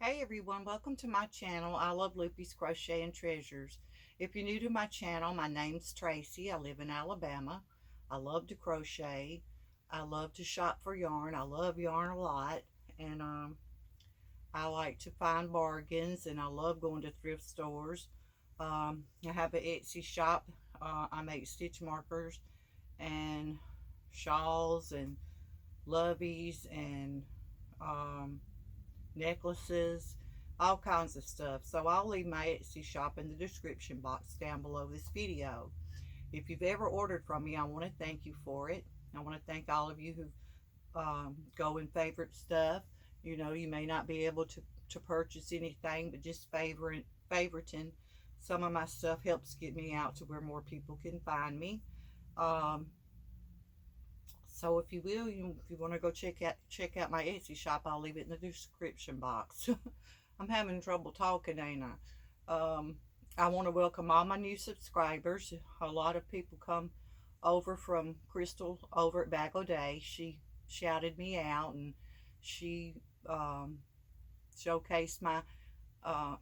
Hey everyone, welcome to my channel. I love Loopy's Crochet and Treasures. If you're new to my channel, my name's Tracy. I live in Alabama. I love to crochet. I love to shop for yarn. I love yarn a lot. And I like to find bargains and I love going to thrift stores. I have an Etsy shop. I make stitch markers and shawls and loveys and um, necklaces, all kinds of stuff. So I'll leave my Etsy shop in the description box down below this video. If you've ever ordered from me, I want to thank you for it. I want to thank all of you who go and favorite stuff. You know, you may not be able to purchase anything, but just favoriting some of my stuff helps get me out to where more people can find me. Um, so if you will, if you want to go check out my Etsy shop, I'll leave it in the description box. I'm having trouble talking, ain't I? I want to welcome all my new subscribers. A lot of people come over from Crystal over at Bag O' Day. She shouted me out and she showcased my uh,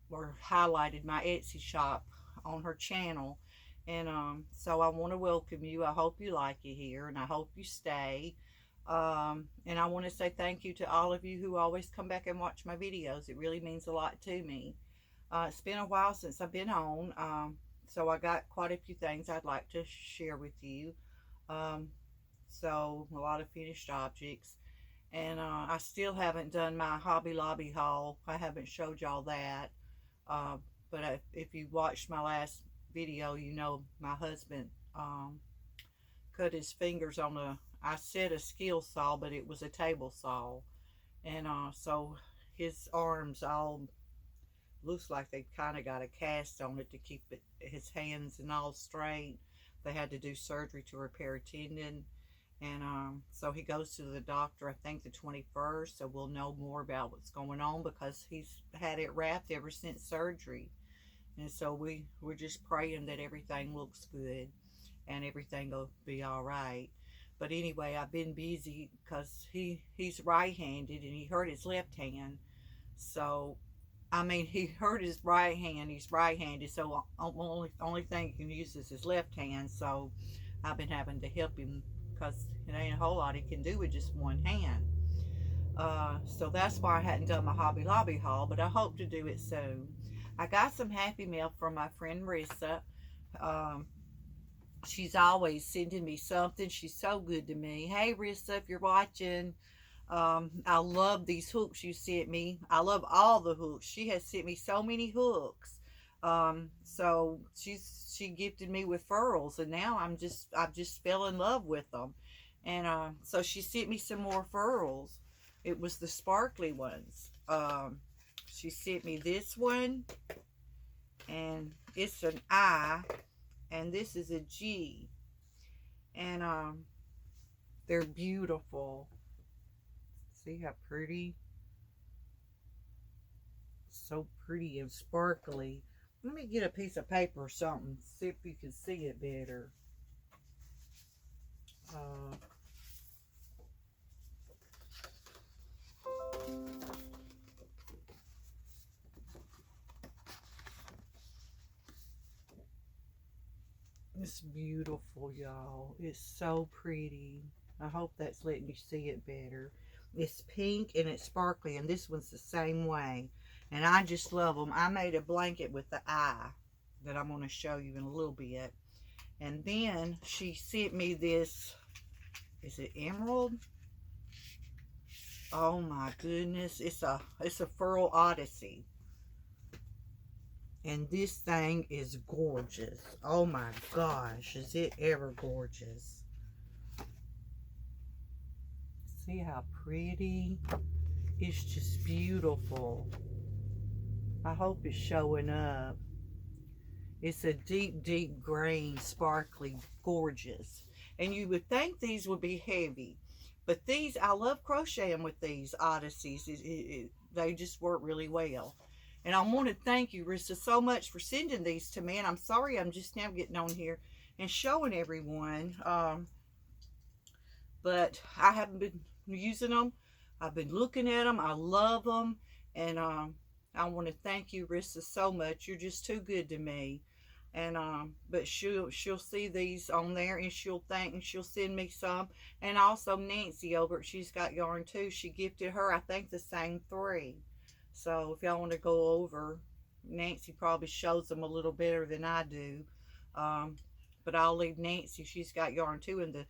or highlighted my Etsy shop on her channel. And so I want to welcome you. I hope you like it here and I hope you stay. And I want to say thank you to all of you who always come back and watch my videos. It really means a lot to me. It's been a while since I've been on, so I got quite a few things I'd like to share with you. Um, so a lot of finished objects. And I still haven't done my Hobby Lobby haul. I haven't showed y'all that. Uh, but if you watched my last video, you know my husband cut his fingers on I said a skill saw, but it was a table saw. And so his arms all looks like they kind of got a cast on it to keep his hands and all straight. They had to do surgery to repair a tendon. And so he goes to the doctor, I think the 21st, so we'll know more about what's going on because he's had it wrapped ever since surgery. And so we're just praying that everything looks good and everything will be all right. But anyway, I've been busy because he's right-handed and he hurt his left hand. So, I mean, he hurt his right hand. He's right-handed, so only thing he can use is his left hand. So I've been having to help him because it ain't a whole lot he can do with just one hand. So that's why I hadn't done my Hobby Lobby haul, but I hope to do it soon. I got some happy mail from my friend Marissa. Um, she's always sending me something. She's so good to me. Hey, Rissa, if you're watching, I love these hooks you sent me. I love all the hooks. She has sent me so many hooks. So she gifted me with furls, and now I've just fell in love with them. And so she sent me some more furls. It was the sparkly ones. She sent me this one, and it's an I, and this is a G, and they're beautiful. See how pretty? So pretty and sparkly. Let me get a piece of paper or something, see if you can see it better. It's beautiful, y'all. It's so pretty. I hope that's letting you see it better. It's pink and it's sparkly, and this one's the same way. And I just love them. I made a blanket with the eye that I'm going to show you in a little bit. And then she sent me this, is it emerald? Oh my goodness, it's a Furl Odyssey. And this thing is gorgeous. Oh my gosh, is it ever gorgeous? See how pretty? It's just beautiful. I hope it's showing up. It's a deep, deep green, sparkly, gorgeous. And you would think these would be heavy. But these, I love crocheting with these Odysseys. They just work really well. And I want to thank you, Rissa, so much for sending these to me. And I'm sorry I'm just now getting on here and showing everyone. But I haven't been using them. I've been looking at them. I love them. And I want to thank you, Rissa, so much. You're just too good to me. And but she'll see these on there, and she'll thank, and she'll send me some. And also Nancy over at She's Got Yarn too, she gifted her, I think, the same three. So if y'all want to go over, Nancy probably shows them a little better than I do. um, but I'll leave Nancy, She's Got Yarn too, in the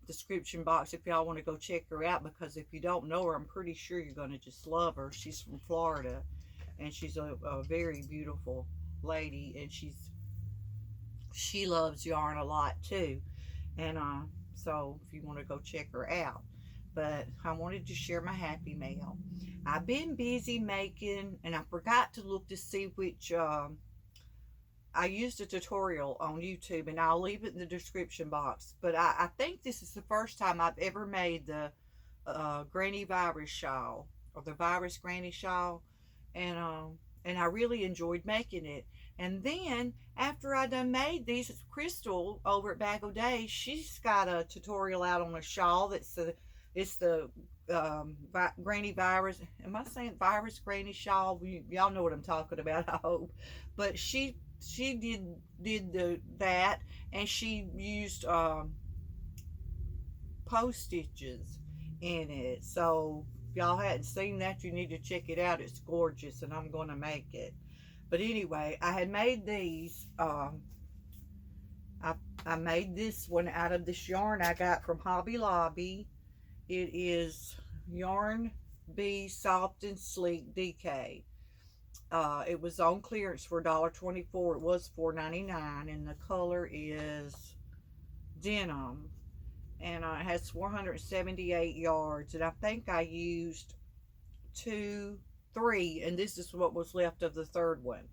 description box if y'all want to go check her out, because if you don't know her, I'm pretty sure you're going to just love her. She's from Florida, and she's a very beautiful lady, and she loves yarn a lot too. And so if you want to go check her out. But I wanted to share my happy mail. I've been busy making, and I forgot to look to see which I used a tutorial on YouTube, and I'll leave it in the description box. But I think this is the first time I've ever made the Granny Virus shawl, or the Virus Granny shawl. And and I really enjoyed making it. And then after I done made these, Crystal over at Bag o' Days, she's got a tutorial out on a shawl it's the Granny Virus. Am I saying Virus Granny shawl? Y'all know what I'm talking about, I hope. But she did that, and she used post stitches in it. So if y'all hadn't seen that, you need to check it out. It's gorgeous, and I'm going to make it. But anyway, I had made these. I made this one out of this yarn I got from Hobby Lobby. It is Yarn Bee Soft and Sleek DK. It was on clearance for $1.24. It was $4.99, and the color is denim. And it has 478 yards, and I think I used 3, and this is what was left of the third one.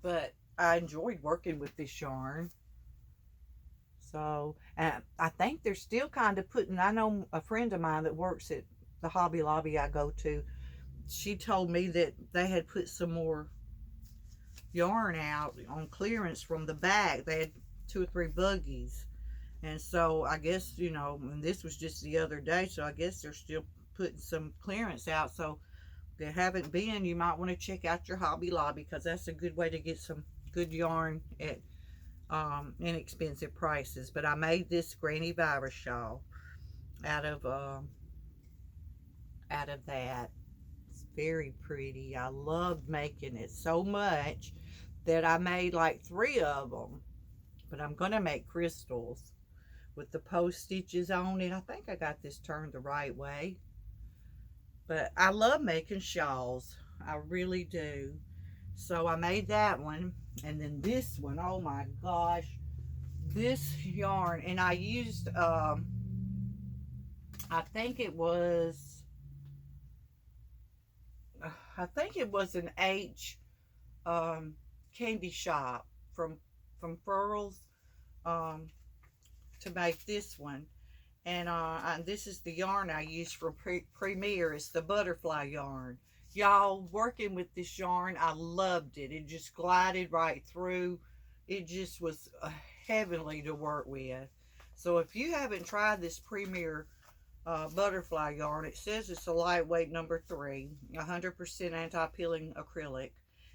But I enjoyed working with this yarn. So, and I think they're still kind of putting, I know a friend of mine that works at the Hobby Lobby I go to, she told me that they had put some more yarn out on clearance from the back. They had 2 or 3 buggies. And so I guess, you know, and this was just the other day, so I guess they're still putting some clearance out. So if you haven't been, you might want to check out your Hobby Lobby, because that's a good way to get some good yarn at inexpensive prices. But I made this Granny Virus shawl out of that. It's very pretty. I loved making it so much that I made like 3 of them. But I'm gonna make crystals with the post stitches on it. I think I got this turned the right way. But I love making shawls. I really do. So I made that one. And then this one, oh my gosh, this yarn. And I used, I think it was an H candy shop from Furls to make this one. And this is the yarn I use from Premier. It's the butterfly yarn. Y'all, working with this yarn, I loved it. It just glided right through. It just was heavenly to work with. So if you haven't tried this Premier butterfly yarn, it says it's a lightweight number 3, 100% anti-peeling acrylic.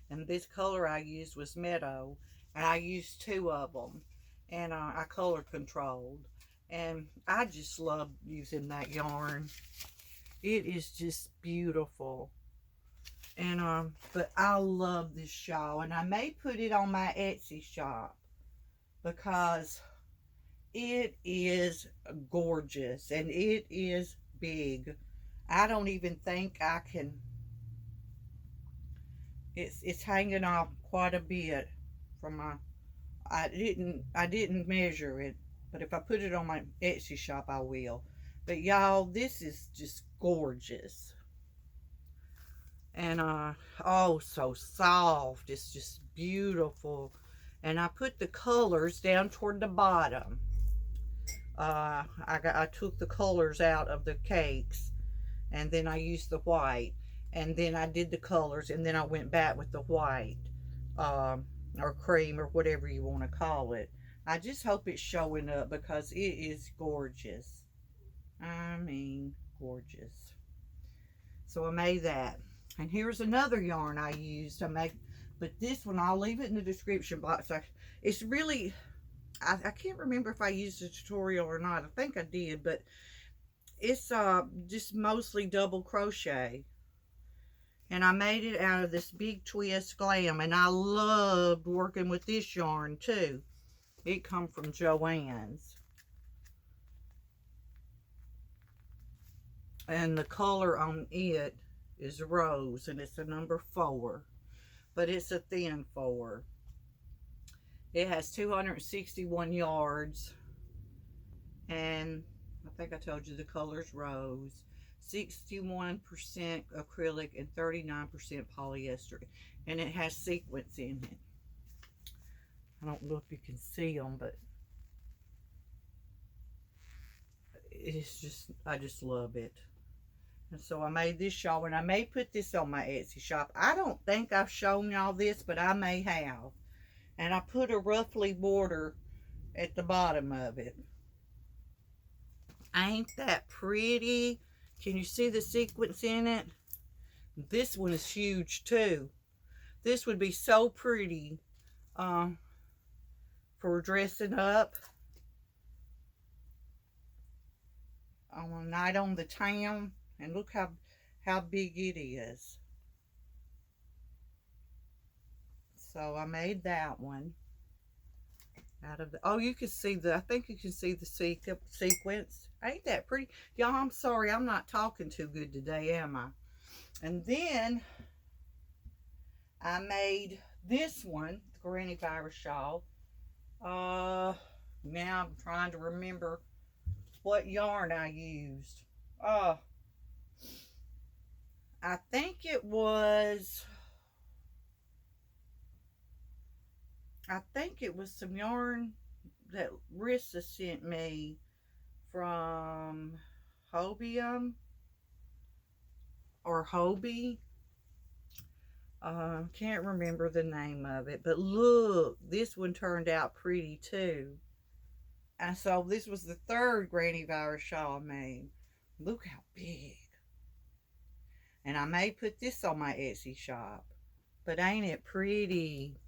And this color I used was Meadow. And I used 2 of them. And I color controlled. And I just love using that yarn. It is just beautiful. And but I love this shawl, and I may put it on my Etsy shop because it is gorgeous and it is big. I don't even think I can. It's hanging off quite a bit from my. I didn't measure it, but if I put it on my Etsy shop, I will. But y'all, this is just gorgeous. And oh, so soft. It's just beautiful. And I put the colors down toward the bottom. I took the colors out of the cakes, and then I used the white, and then I did the colors, and then I went back with the white, or cream, or whatever you want to call it. I just hope it's showing up because it is gorgeous. I mean, gorgeous. So I made that. And here's another yarn I used. But this one, I'll leave it in the description box. It's really, I can't remember if I used a tutorial or not. I think I did, but it's just mostly double crochet. And I made it out of this Big Twist Glam, and I loved working with this yarn too. It come from Joann's. And the color on it is rose, and it's a number 4, but it's a thin 4. It has 261 yards, and I think I told you the color's rose. 61% acrylic and 39% polyester, and it has sequins in it. I don't know if you can see them, but it's just, I just love it. And so I made this shawl, and I may put this on my Etsy shop. I don't think I've shown y'all this, but I may have. And I put a ruffly border at the bottom of it. Ain't that pretty? Can you see the sequins in it? This one is huge too. This would be so pretty for dressing up on a night on the town. And look how big it is. So I made that one out of the, oh, you can see the, I think you can see the sequence. Ain't that pretty? Y'all, I'm sorry, I'm not talking too good today, am I? And then I made this one, the Granny Virus shawl. Now I'm trying to remember what yarn I used. I think it was some yarn that Rissa sent me from Hobium or Hobie. Can't remember the name of it, but look, this one turned out pretty too. And so this was the 3rd Granny Virus shawl I made. Look how big. And I may put this on my Etsy shop. But ain't it pretty?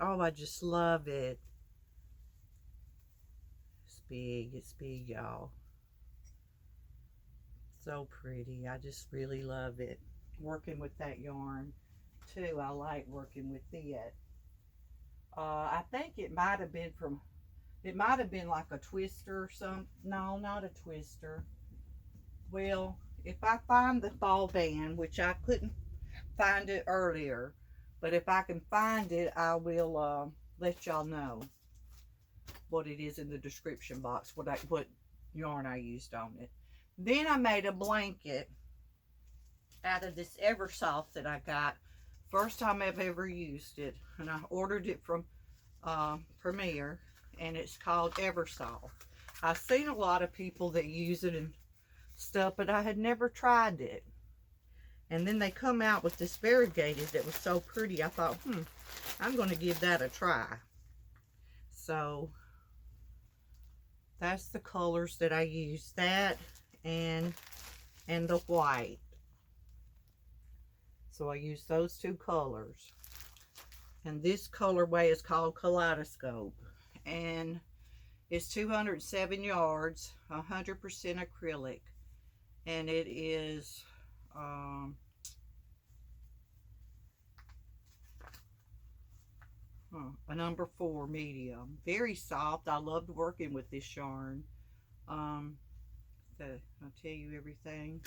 Oh, I just love it. It's big, y'all. So pretty. I just really love it. Working with that yarn too. I like working with it. I think it might have been like a twister or something. No, not a twister. Well, if I find the fall band, which I couldn't find it earlier, but if I can find it, I will let y'all know what it is in the description box, what yarn I used on it. Then I made a blanket out of this Eversoft that I got. First time I've ever used it, and I ordered it from Premier, and it's called Eversoft. I've seen a lot of people that use it and stuff, but I had never tried it. And then they come out with this variegated that was so pretty. I thought, I'm going to give that a try. So that's the colors that I used, that and the white. So I used those 2 colors. And this colorway is called Kaleidoscope, and it's 207 yards, 100% acrylic. And it is a number 4 medium. Very soft. I loved working with this yarn. I'll tell you everything.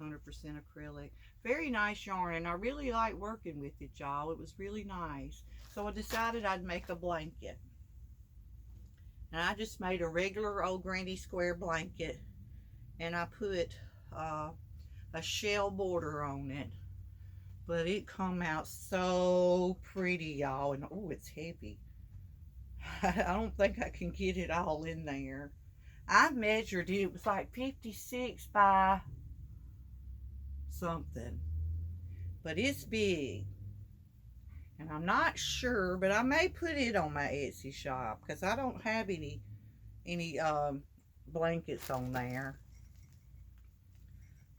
100% acrylic. Very nice yarn, and I really like working with it, y'all. It was really nice. So I decided I'd make a blanket. And I just made a regular old granny square blanket, and I put a shell border on it. But it come out so pretty, y'all. And oh, it's heavy. I don't think I can get it all in there. I measured it. It was like 56 by something. But it's big. And I'm not sure, but I may put it on my Etsy shop because I don't have any blankets on there.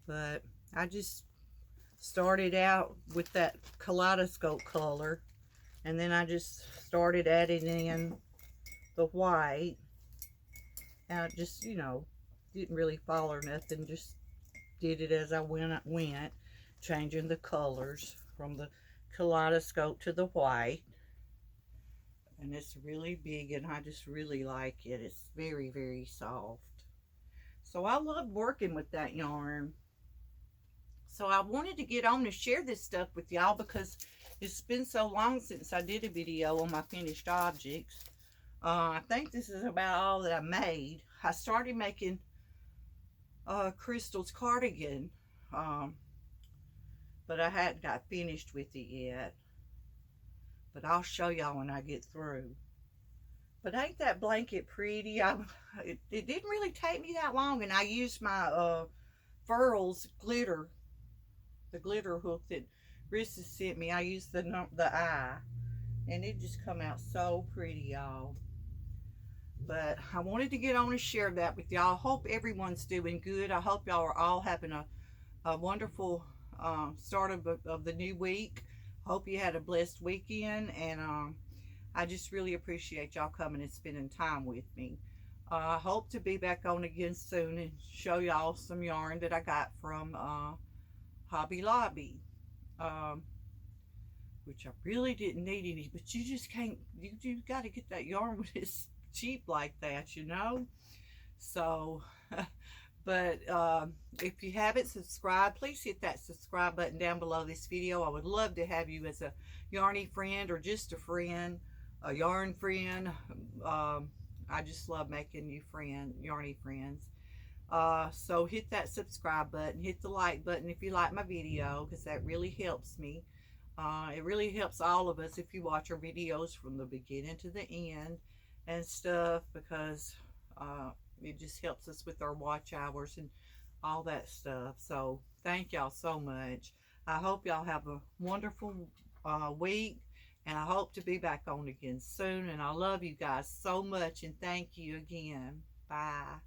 But I just started out with that kaleidoscope color, and then I just started adding in the white. And I just, you know, didn't really follow nothing, just did it as I went, changing the colors from the kaleidoscope to the white. And it's really big, and I just really like it. It's very, very soft. So I love working with that yarn. So I wanted to get on and share this stuff with y'all because it's been so long since I did a video on my finished objects. I think this is about all that I made. I started making Crystal's cardigan, but I hadn't got finished with it yet. But I'll show y'all when I get through. But ain't that blanket pretty? It didn't really take me that long, and I used my Furls glitter, the glitter hook that Rissa sent me. I used the eye, and it just come out so pretty, y'all. But I wanted to get on and share that with y'all. Hope everyone's doing good. I hope y'all are all having a wonderful start of the new week. Hope you had a blessed weekend, and I just really appreciate y'all coming and spending time with me. I hope to be back on again soon and show y'all some yarn that I got from Hobby Lobby, which I really didn't need any, but you just can't, you got to get that yarn when it's cheap like that, you know. So but if you haven't subscribed, please hit that subscribe button down below this video. I would love to have you as a yarny friend, or just a friend, a yarn friend. I just love making you yarny friends. So hit that subscribe button, hit the like button if you like my video, because that really helps me. It really helps all of us if you watch our videos from the beginning to the end and stuff, because it just helps us with our watch hours and all that stuff. So thank y'all so much. I hope y'all have a wonderful week, and I hope to be back on again soon. And I love you guys so much, and thank you again. Bye.